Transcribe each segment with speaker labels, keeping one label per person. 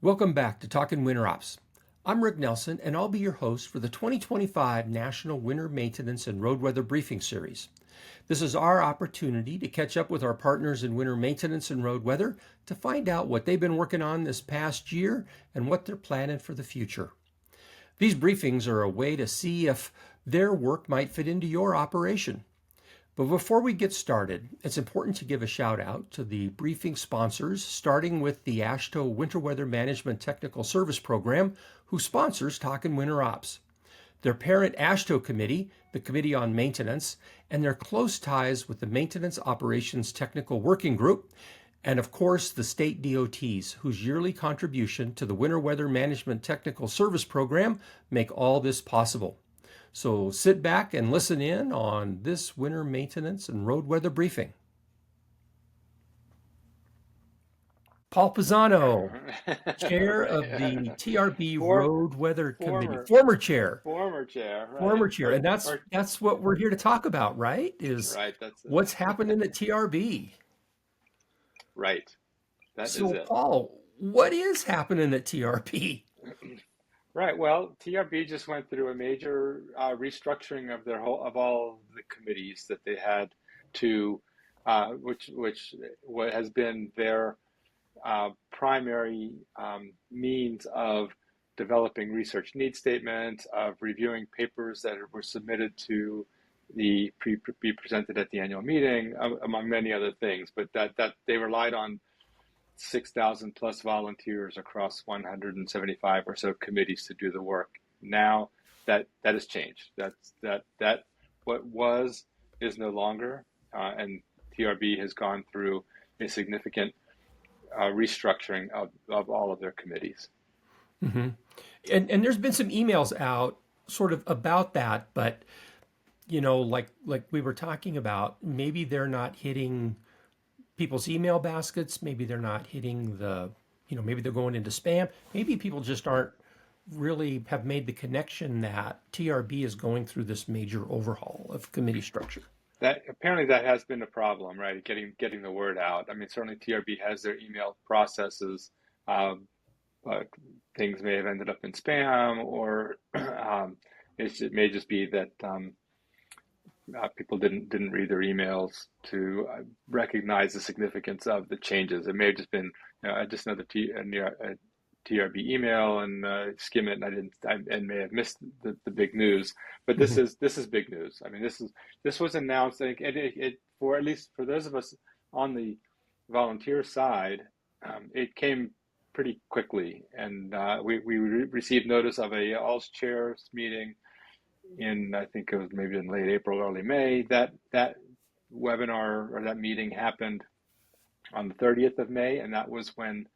Speaker 1: Welcome back to Talking Winter Ops. I'm Rick Nelson, and I'll be your host for the 2025 National Winter Maintenance and Road Weather Briefing Series. This is our opportunity to catch up with our partners in winter maintenance and road weather to find out what they've been working on this past year and what they're planning for the future. These briefings are a way to see if their work might fit into your operation. But before we get started, it's important to give a shout out to the briefing sponsors, starting with the AASHTO Winter Weather Management Technical Service Program, who sponsors Talkin' Winter Ops. Their parent AASHTO committee, the Committee on Maintenance, and their close ties with the Maintenance Operations Technical Working Group, and of course the state DOTs, whose yearly contribution to the Winter Weather Management Technical Service Program make all this possible. So sit back and listen in on this winter maintenance and road weather briefing. Paul Pisano, chair of the TRB
Speaker 2: For,
Speaker 1: Road Weather Committee,
Speaker 2: former
Speaker 1: former chair,
Speaker 2: former chair, right?
Speaker 1: former chair, and that's what we're here to talk about, right? Is
Speaker 2: Right. That's it.
Speaker 1: what's happening at TRB.
Speaker 2: Right. That is
Speaker 1: So,
Speaker 2: it.
Speaker 1: Paul, what is happening at TRB?
Speaker 2: Right. Well, TRB just went through a major restructuring of their whole of all the committees that they had to, which what has been their primary means of developing research needs statements, of reviewing papers that were submitted to be presented at the annual meeting, among many other things. But that they relied on 6,000 plus volunteers across 175 or so committees to do the work. Now that has changed. That what was is no longer, and TRB has gone through a significant restructuring of all of their committees.
Speaker 1: Mm-hmm. And there's been some emails out sort of about that, but like we were talking about, maybe they're not hitting people's email baskets. Maybe they're not hitting maybe they're going into spam. Maybe people just aren't really have made the connection that TRB is going through this major overhaul of committee structure.
Speaker 2: That apparently that has been a problem, right? Getting the word out. I mean, certainly TRB has their email processes, um, but things may have ended up in spam, or it may just be that people didn't read their emails to recognize the significance of the changes. It may have just been just another TRB email and skim it, and and may have missed the big news. But
Speaker 1: Mm-hmm.
Speaker 2: this is big news. I mean, this was announced. I think for at least for those of us on the volunteer side, it came pretty quickly, and we received notice of a all chairs meeting in, I think it was maybe in late April, early May. That webinar or that meeting happened on the 30th of May, and that was when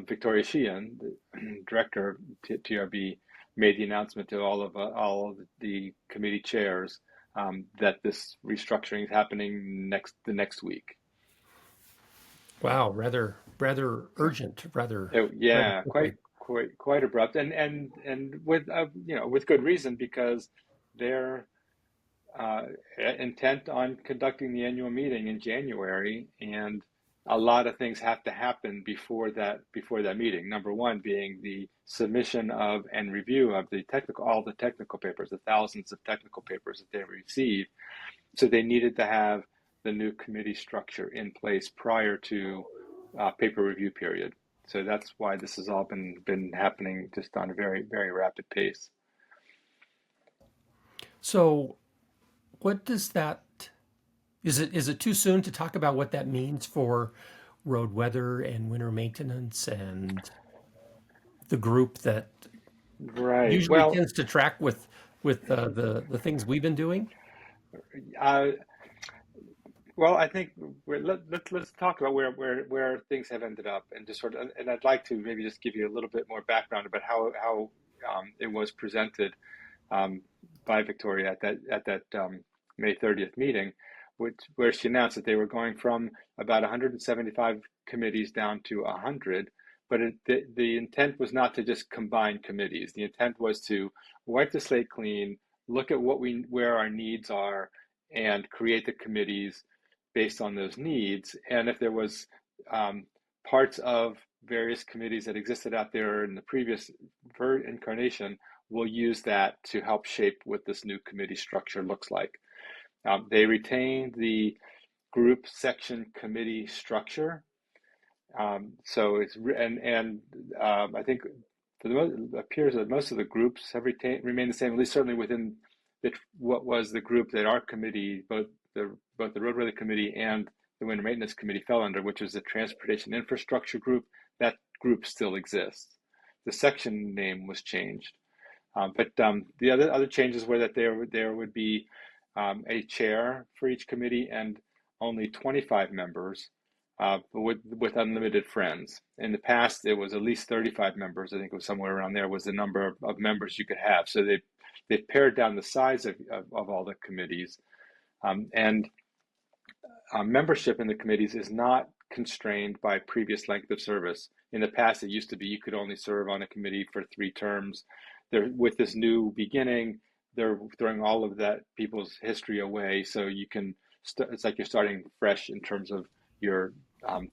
Speaker 2: Victoria Sheehan, the director of TRB, made the announcement to all of the committee chairs that this restructuring is happening the next week.
Speaker 1: Wow, rather urgent, rather
Speaker 2: Yeah,
Speaker 1: quickly.
Speaker 2: quite abrupt, and with with good reason, because they're uh, intent on conducting the annual meeting in January, and a lot of things have to happen before that meeting. Number one being the submission of and review of all the technical papers, the thousands of technical papers that they received. So they needed to have the new committee structure in place prior to paper review period. So that's why this has all been happening just on a very rapid pace.
Speaker 1: So, what does that is it too soon to talk about what that means for road weather and winter maintenance and the group that
Speaker 2: Right.
Speaker 1: usually tends to track with the things we've been doing?
Speaker 2: Uh, Well, I think let's talk about where things have ended up, and just and I'd like to maybe just give you a little bit more background about how it was presented um, by Victoria at that May 30th meeting, where she announced that they were going from about 175 committees down to 100. But the intent was not to just combine committees. The intent was to wipe the slate clean, look at where our needs are, and create the committees based on those needs. And if there was parts of various committees that existed out there in the previous incarnation will use that to help shape what this new committee structure looks like. They retained the group section committee structure. So it's I think for the most, it appears that most of the groups have remained the same, at least certainly within what was the group that our committee, both the Roadweather Committee and the Winter Maintenance Committee fell under, which was the Transportation Infrastructure Group. That group still exists. The section name was changed. But the other changes were that there would be a chair for each committee and only 25 members with unlimited friends. In the past, it was at least 35 members. I think it was somewhere around there was the number of members you could have. So they pared down the size of all the committees. And membership in the committees is not constrained by previous length of service. In the past, it used to be you could only serve on a committee for 3 terms. With this new beginning, they're throwing all of that people's history away, so you can. It's like you're starting fresh in terms of your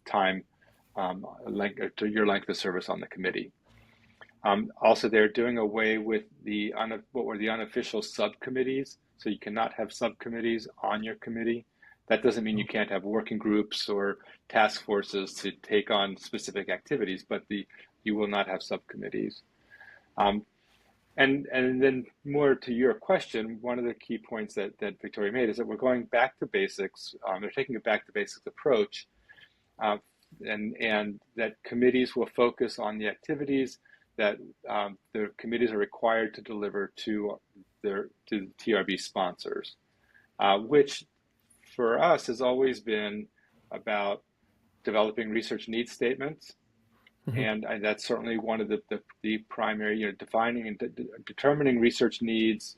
Speaker 2: time, your length of service on the committee. Also, they're doing away with what were the unofficial subcommittees. So you cannot have subcommittees on your committee. That doesn't mean you can't have working groups or task forces to take on specific activities, but you will not have subcommittees. And then more to your question, one of the key points that Victoria made is that we're going back to basics. They're taking a back to basics approach, and that committees will focus on the activities that the committees are required to deliver to the TRB sponsors, which for us has always been about developing research needs statements. Mm-hmm. And that's certainly one of the primary, defining and determining research needs,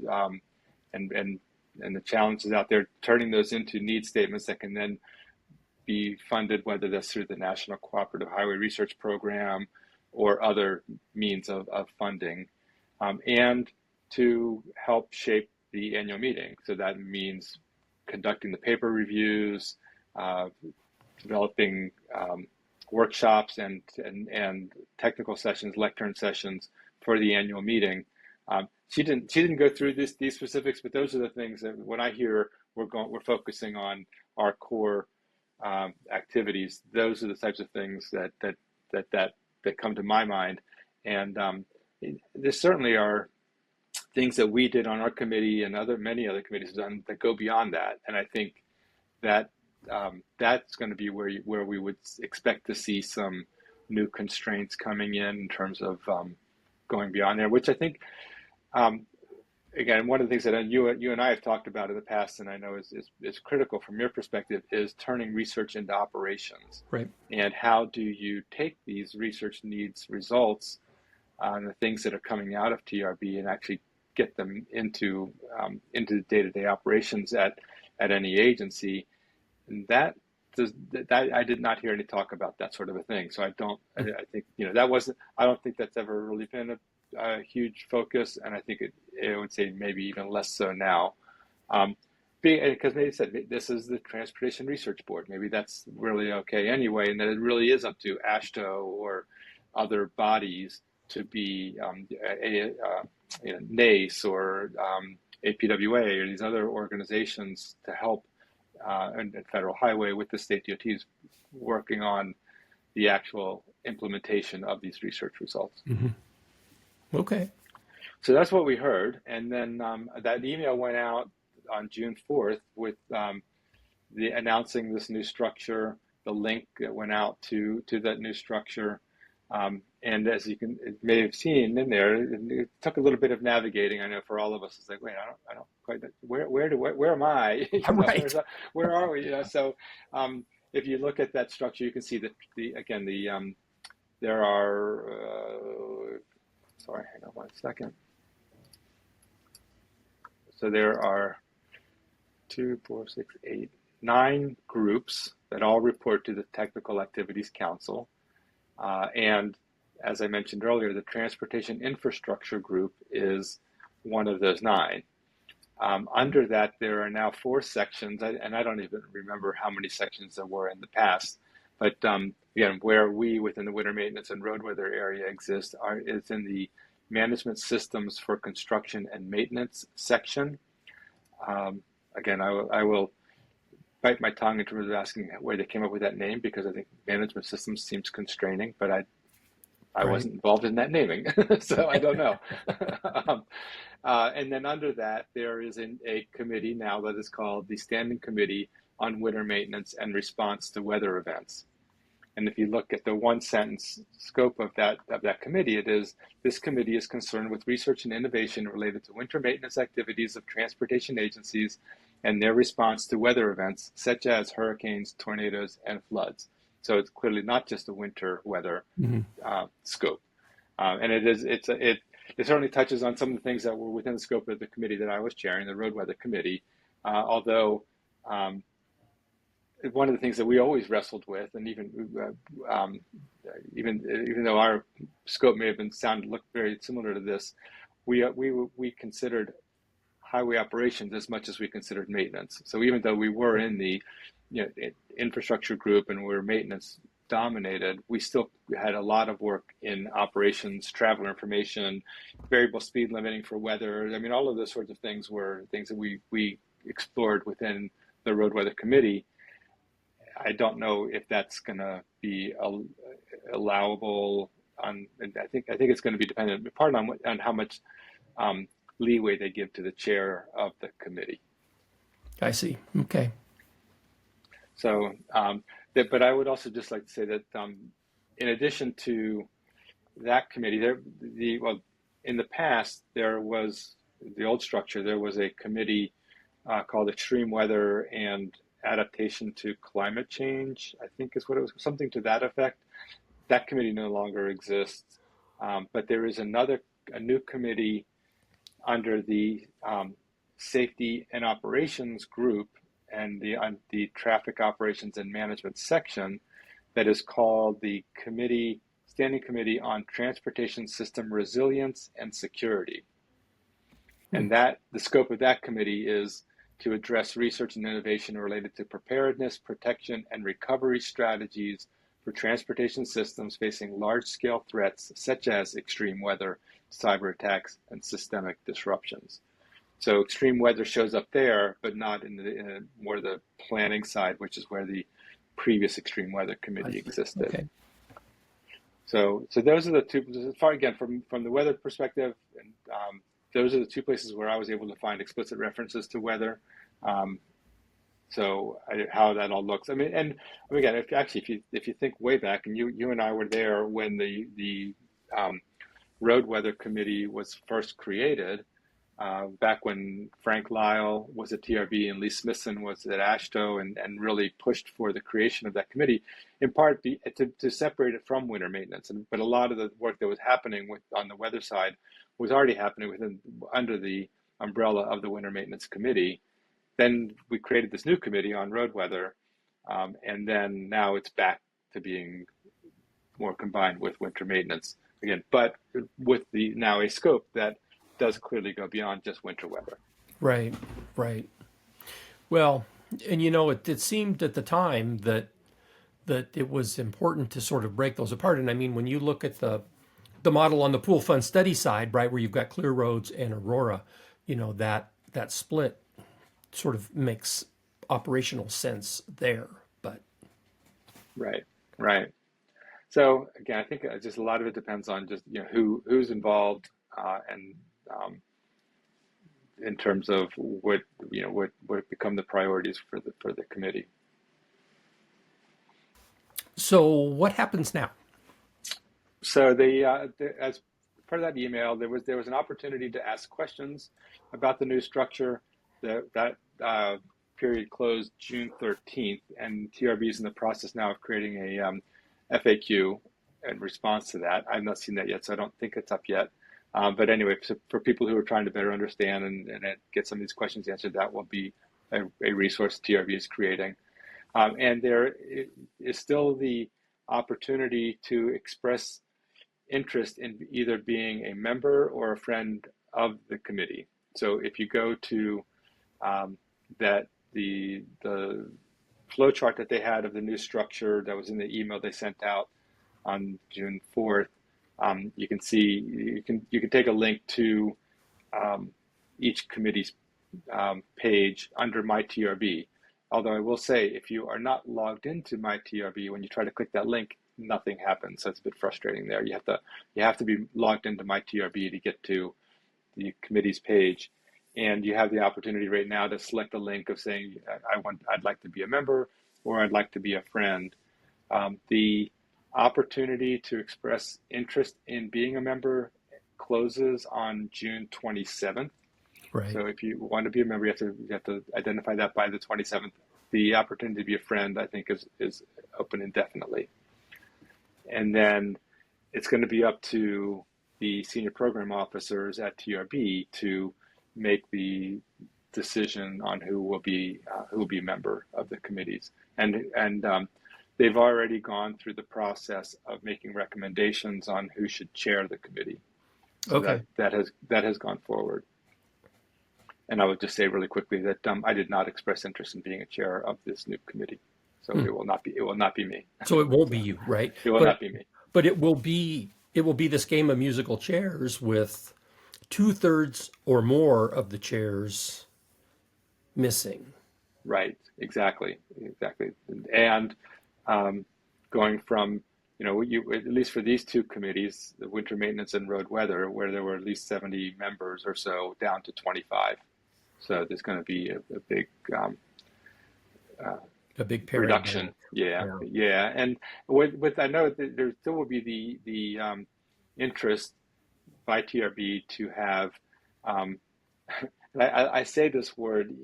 Speaker 2: and the challenges out there, turning those into need statements that can then be funded, whether that's through the National Cooperative Highway Research Program or other means of funding, and to help shape the annual meeting. So that means conducting the paper reviews, developing workshops and technical sessions, lectern sessions for the annual meeting. She didn't go through these specifics, but those are the things that when I hear we're focusing on our core activities, those are the types of things that come to my mind. And there certainly are things that we did on our committee and many other committees done that go beyond that. And I think that that's going to be where we would expect to see some new constraints coming in terms of going beyond there, which I think, again, one of the things that you and I have talked about in the past, and I know is critical from your perspective, is turning research into operations.
Speaker 1: Right. And
Speaker 2: how do you take these research needs results and the things that are coming out of TRB and actually get them into the day-to-day operations at any agency? And that I did not hear any talk about that sort of a thing. So I think that wasn't. I don't think that's ever really been a huge focus, and I think I would say maybe even less so now, because maybe said this is the Transportation Research Board. Maybe that's really okay anyway, and that it really is up to AASHTO or other bodies to be NACE or APWA or these other organizations to help. And Federal Highway with the state DOTs working on the actual implementation of these research results.
Speaker 1: Mm-hmm. Okay.
Speaker 2: So that's what we heard. And then that email went out on June 4th with the announcing this new structure, the link that went out to that new structure. And as you may have seen in there, it took a little bit of navigating. I know for all of us, it's like, wait, I don't quite. Where am I?
Speaker 1: Right.
Speaker 2: Where are we? So if you look at that structure, you can see that there are. Sorry, hang on 1 second. So there are 2, 4, 6, 8, 9 groups that all report to the Technical Activities Council. And as I mentioned earlier, the Transportation Infrastructure Group is one of those 9. Under that, there are now 4 sections, and I don't even remember how many sections there were in the past, But again, where we within the winter maintenance and road weather area exist is in the management systems for construction and maintenance section. Um, Again, I will bite my tongue in terms of asking where they came up with that name because I think management systems seems constraining, but I
Speaker 1: Right.
Speaker 2: wasn't involved in that naming, so I don't know. um, and then under that, there is a committee now that is called the Standing Committee on Winter Maintenance and Response to Weather Events. And if you look at the one sentence scope of that committee, it is this committee is concerned with research and innovation related to winter maintenance activities of transportation agencies and their response to weather events such as hurricanes, tornadoes, and floods. So it's clearly not just a winter weather
Speaker 1: Hmm.
Speaker 2: scope, and it certainly touches on some of the things that were within the scope of the committee that I was chairing, the road weather committee. Although um, one of the things that we always wrestled with, and even though our scope may have looked very similar to this, we considered highway operations as much as we considered maintenance. So even though we were in the infrastructure group and we were maintenance dominated, we still had a lot of work in operations, traveler information, variable speed limiting for weather. I mean, all of those sorts of things were things that we explored within the road weather committee. I don't know if that's going to be allowable. I think it's going to be dependent, in part on how much um, leeway they give to the chair of the committee.
Speaker 1: I see. Okay.
Speaker 2: So, but I would also just like to say that in addition to that committee, in the past there was the old structure. There was a committee called Extreme Weather and Adaptation to Climate Change. I think is what it was, something to that effect. That committee no longer exists, but there is a new committee under the Safety and Operations group and the Traffic Operations and Management section that is called the Standing Committee on Transportation System Resilience and Security.
Speaker 1: Hmm.
Speaker 2: And the scope of that committee is to address research and innovation related to preparedness, protection, and recovery strategies for transportation systems facing large-scale threats such as extreme weather, cyber attacks, and systemic disruptions. So extreme weather shows up there, but not in more the planning side, which is where the previous extreme weather
Speaker 1: I
Speaker 2: committee
Speaker 1: see.
Speaker 2: existed.
Speaker 1: Okay.
Speaker 2: So those are the two. As far again from the weather perspective, and those are the two places where I was able to find explicit references to weather. Um, how that all looks. I mean, and again, if you think way back, and you and I were there when the road weather committee was first created, back when Frank Lyle was at TRB and Lee Smithson was at AASHTO and really pushed for the creation of that committee, in part to separate it from winter maintenance. But a lot of the work that was happening on the weather side was already happening under the umbrella of the winter maintenance committee. Then we created this new committee on road weather, and then now it's back to being more combined with winter maintenance again, but with now a scope that does clearly go beyond just winter weather.
Speaker 1: Right. Right. Well, and it seemed at the time that it was important to sort of break those apart. And I mean, when you look at the model on the pool fund study side, right, where you've got Clear Roads and Aurora, that split sort of makes operational sense there. But
Speaker 2: Right, right. So again, I think just a lot of it depends on just who's involved, and in terms of what become the priorities for the committee.
Speaker 1: so what happens now?
Speaker 2: So as part of that email, there was an opportunity to ask questions about the new structure. That period closed June 13th, and TRB is in the process now of creating a FAQ in response to that. I've not seen that yet, so I don't think it's up yet. But anyway, so for people who are trying to better understand and get some of these questions answered, that will be a resource TRB is creating. And there is still the opportunity to express interest in either being a member or a friend of the committee. So if you go to that the flow chart that they had of the new structure that was in the email they sent out on June 4th, you can see you can take a link to each committee's page under My TRB. Although I will say, if you are not logged into My TRB, when you try to click that link, nothing happens. So it's a bit frustrating there. You have to be logged into My TRB to get to the committee's page, and you have the opportunity right now to select a link of saying I'd like to be a member, or I'd like to be a friend. The opportunity to express interest in being a member closes on June 27th.
Speaker 1: Right.
Speaker 2: So if you want to be a member, you have to identify that by the 27th. The opportunity to be a friend, I think, is open indefinitely. And then it's going to be up to the senior program officers at TRB to make the decision on who will be a member of the committees. And they've already gone through the process of making recommendations on who should chair the committee. So
Speaker 1: Okay.
Speaker 2: that has gone forward. And I would just say really quickly that I did not express interest in being a chair of this new committee, so it will not be me.
Speaker 1: So it won't be you, right?
Speaker 2: It will not be me.
Speaker 1: But it will be this game of musical chairs with 2/3 or more of the chairs missing.
Speaker 2: Right. Exactly. And going from at least for these two committees, the winter maintenance and road weather, where there were at least 70 members or so, down to 25. So there's going to be a big reduction. Yeah. And with I know that there still will be the interest by TRB to have. I say this word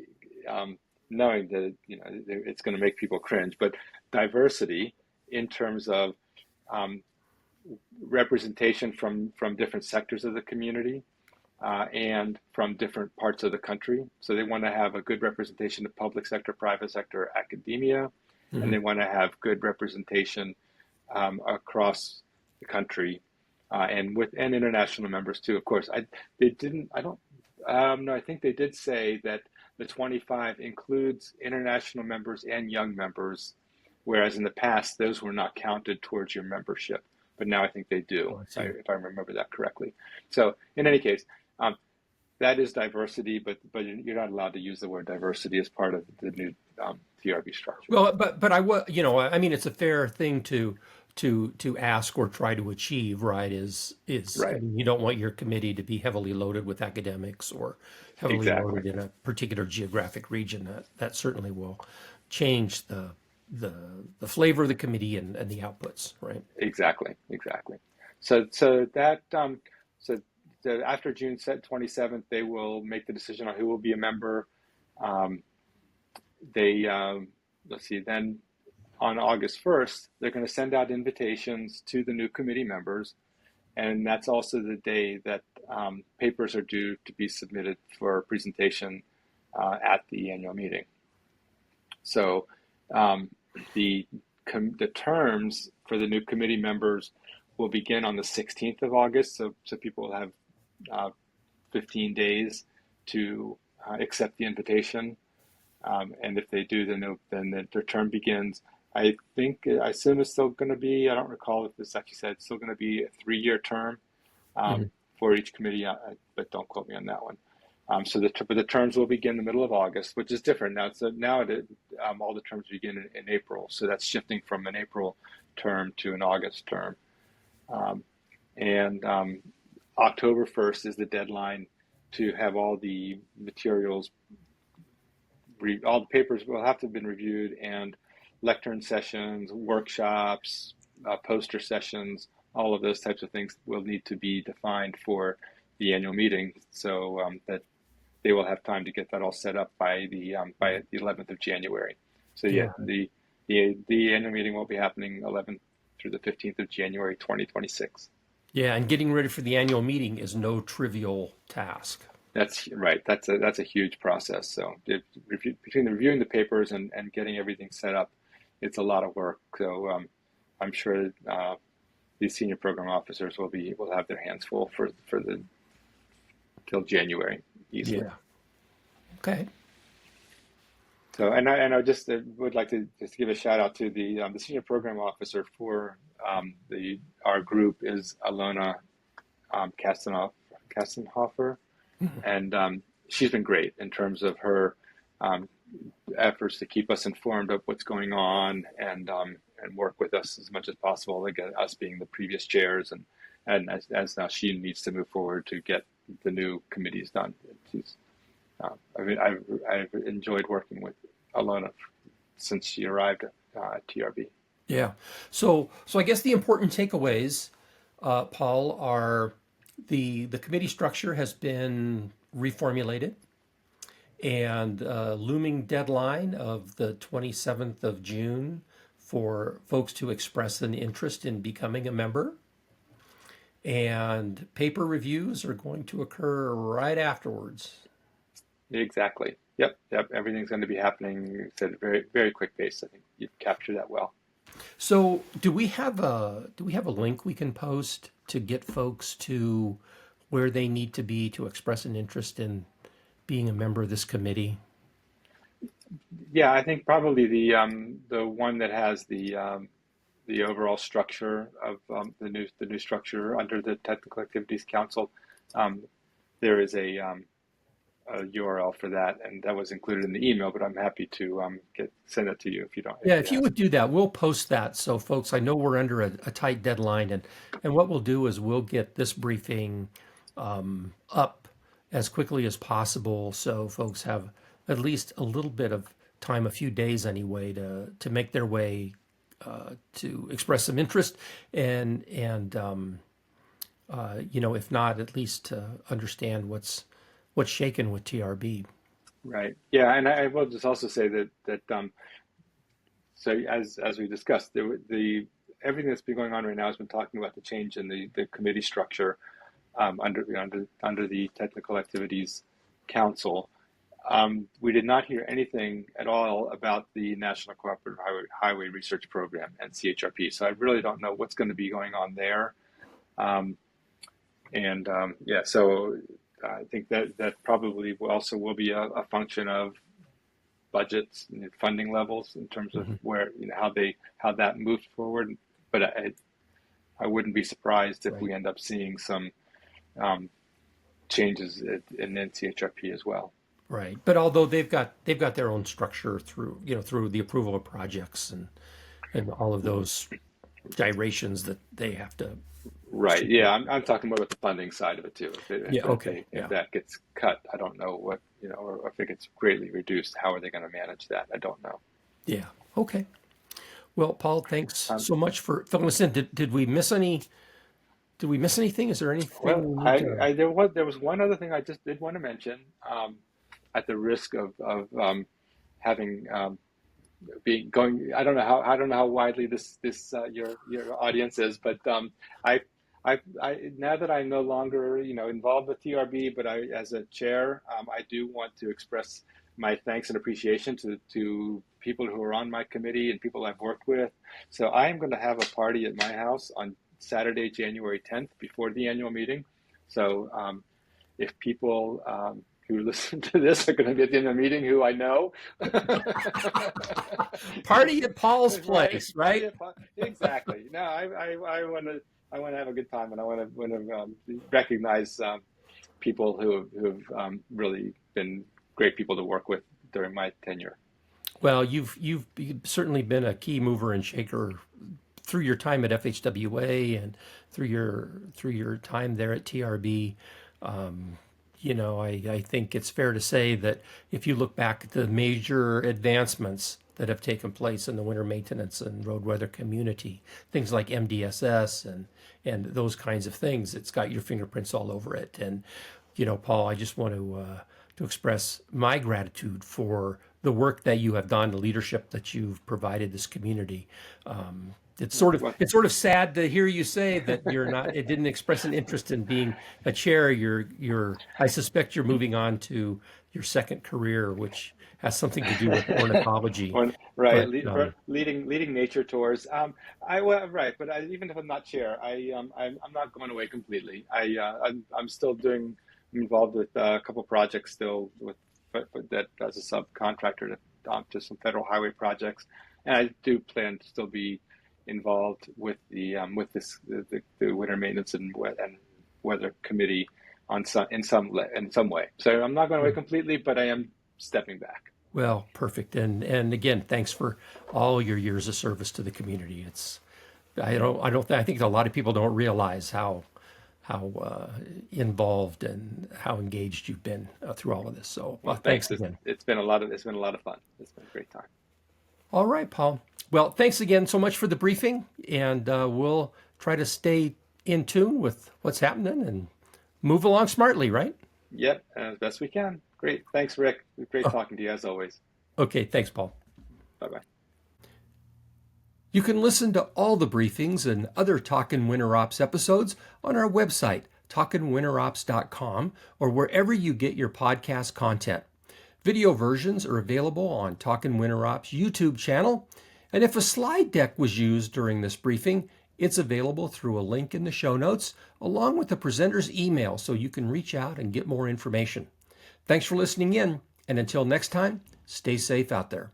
Speaker 2: knowing that it's going to make people cringe, but diversity in terms of representation from different sectors of the community. And from different parts of the country. So they want to have a good representation of public sector, private sector, academia, and they want to have good representation across the country, and international members too. Of course, I think they did say that the 25 includes international members and young members, whereas in the past those were not counted towards your membership. But now I think they do, if I remember that correctly. So in any case, that is diversity, but you're not allowed to use the word diversity as part of the new TRB structure.
Speaker 1: Well, but I mean, it's a fair thing to ask or try to achieve, right?
Speaker 2: Right.
Speaker 1: I mean, you don't want your committee to be heavily loaded with academics or heavily loaded in a particular geographic region. That certainly will change the flavor of the committee and the outputs, right?
Speaker 2: Exactly. So after June 27th, they will make the decision on who will be a member. Then on August 1st, they're going to send out invitations to the new committee members. And that's also the day that papers are due to be submitted for presentation at the annual meeting. So the terms for the new committee members will begin on the 16th of August. So people will have 15 days to accept the invitation, and if they do, then their term begins. I assume it's still going to be. I don't recall if this actually said it's still going to be a 3-year term for each committee, but don't quote me on that one. So the terms will begin the middle of August, which is different now. So now all the terms begin in April. So that's shifting from an April term to an August term, and October 1st is the deadline to have all the materials, all the papers will have to have been reviewed, and lectern sessions, workshops, poster sessions, all of those types of things will need to be defined for the annual meeting, so that they will have time to get that all set up by the 11th of January. So the annual meeting will be happening 11th through the 15th of January, 2026.
Speaker 1: Yeah, and getting ready for the annual meeting is no trivial task.
Speaker 2: That's right. That's a huge process. So between reviewing the papers and getting everything set up, it's a lot of work. So I'm sure these senior program officers will have their hands full till January easily.
Speaker 1: Yeah. Okay.
Speaker 2: So, and I just would like to just give a shout out to the senior program officer for the our group is Alona Kastenhofer,
Speaker 1: Mhm.
Speaker 2: and she's been great in terms of her um, efforts to keep us informed of what's going on and work with us as much as possible. Again, us being the previous chairs, and as now she needs to move forward to get the new committees done. She's I mean, I've enjoyed working with Alona since she arrived at TRB.
Speaker 1: Yeah. So I guess the important takeaways, Paul, are the committee structure has been reformulated, and looming deadline of the 27th of June for folks to express an interest in becoming a member. And paper reviews are going to occur right afterwards.
Speaker 2: Exactly. Yep. Yep. Everything's going to be happening at a very, very quick pace. I think you've captured that well.
Speaker 1: So, do we have a link we can post to get folks to where they need to be to express an interest in being a member of this committee?
Speaker 2: Yeah, I think probably the one that has the overall structure of the new structure under the Technical Activities Council. Um, there is a URL for that, and that was included in the email. But I'm happy to get send it to you if you don't if
Speaker 1: Yeah,
Speaker 2: you
Speaker 1: if you
Speaker 2: have.
Speaker 1: would do that, we'll post that. So, folks, I know we're under a tight deadline, and what we'll do is we'll get this briefing up as quickly as possible, so folks have at least a little bit of time, a few days anyway, to make their way to express some interest, and if not, at least to understand what's shaken with TRB.
Speaker 2: Right. Yeah, and I will just also say that so as we discussed, the everything that's been going on right now has been talking about the change in the committee structure under the Technical Activities Council. We did not hear anything at all about the National Cooperative Highway Research Program and CHRP. So I really don't know what's going to be going on there. Um, and yeah, so I think that probably also will be a function of budgets and funding levels in terms of
Speaker 1: Mhm.
Speaker 2: where how that moves forward. But I wouldn't be surprised if
Speaker 1: Right.
Speaker 2: we end up seeing some um, changes in NCHRP as well.
Speaker 1: Right. But although they've got their own structure through the approval of projects and all of those gyrations that they have to.
Speaker 2: Right. Yeah, I'm talking more about the funding side of it too.
Speaker 1: Yeah, okay.
Speaker 2: If
Speaker 1: Yeah.
Speaker 2: that gets cut, I don't know what, or if it gets greatly reduced, how are they going to manage that? I don't know.
Speaker 1: Yeah. Okay. Well, Paul, thanks
Speaker 2: Um,
Speaker 1: so much for filling us in. Did we miss anything? Is there anything
Speaker 2: well,
Speaker 1: we need to?
Speaker 2: there was one other thing I just did want to mention, at the risk of having being going. I don't know how widely this your audience is, but I now that I'm no longer involved with TRB, but I as a chair, I do want to express my thanks and appreciation to people who are on my committee and people I've worked with. So I am going to have a party at my house on Saturday, January 10th, before the annual meeting. So if people who listen to this are going to be at the end of the meeting who I know.
Speaker 1: Party at Paul's
Speaker 2: Right,
Speaker 1: place,
Speaker 2: party
Speaker 1: right?
Speaker 2: at exactly. No, I want to have a good time, and I want to recognize people who have really been great people to work with during my tenure.
Speaker 1: Well, you've certainly been a key mover and shaker through your time at FHWA and through your time there at TRB. I think it's fair to say that if you look back at the major advancements that have taken place in the winter maintenance and road weather community, things like MDSS and those kinds of things, it's got your fingerprints all over it. And Paul, I just want to express my gratitude for the work that you have done, the leadership that you've provided this community. It's sort of
Speaker 2: Well,
Speaker 1: it's sort of sad to hear you say that you're not. It didn't express an interest in being a chair. I suspect you're moving on to your second career, which has something to do with ornithology.
Speaker 2: right,
Speaker 1: But
Speaker 2: leading nature tours. Right, but even if I'm not chair, I'm not going away completely. I'm still doing. I'm involved with a couple projects still with that as a subcontractor to some federal highway projects, and I do plan to still be involved with the winter maintenance and weather committee on some way. So I'm not going away completely, but I am stepping back.
Speaker 1: Well, perfect. And again, thanks for all your years of service to the community. I think a lot of people don't realize how involved and how engaged you've been through all of this. So,
Speaker 2: Well,
Speaker 1: thanks
Speaker 2: thanks.
Speaker 1: again.
Speaker 2: It's been a lot of fun. It's been a great time.
Speaker 1: All right, Paul. Well, thanks again so much for the briefing, and we'll try to stay in tune with what's happening and move along smartly, right?
Speaker 2: Yep, as best we can. Great. Thanks, Rick. Great talking to you as always.
Speaker 1: Okay, thanks, Paul.
Speaker 2: Bye-bye.
Speaker 1: You can listen to all the briefings and other Talkin' Winter Ops episodes on our website, talkinwinterops.com, or wherever you get your podcast content. Video versions are available on Talkin' Winter Ops YouTube channel, and if a slide deck was used during this briefing, it's available through a link in the show notes, along with the presenter's email, so you can reach out and get more information. Thanks for listening in, and until next time, stay safe out there.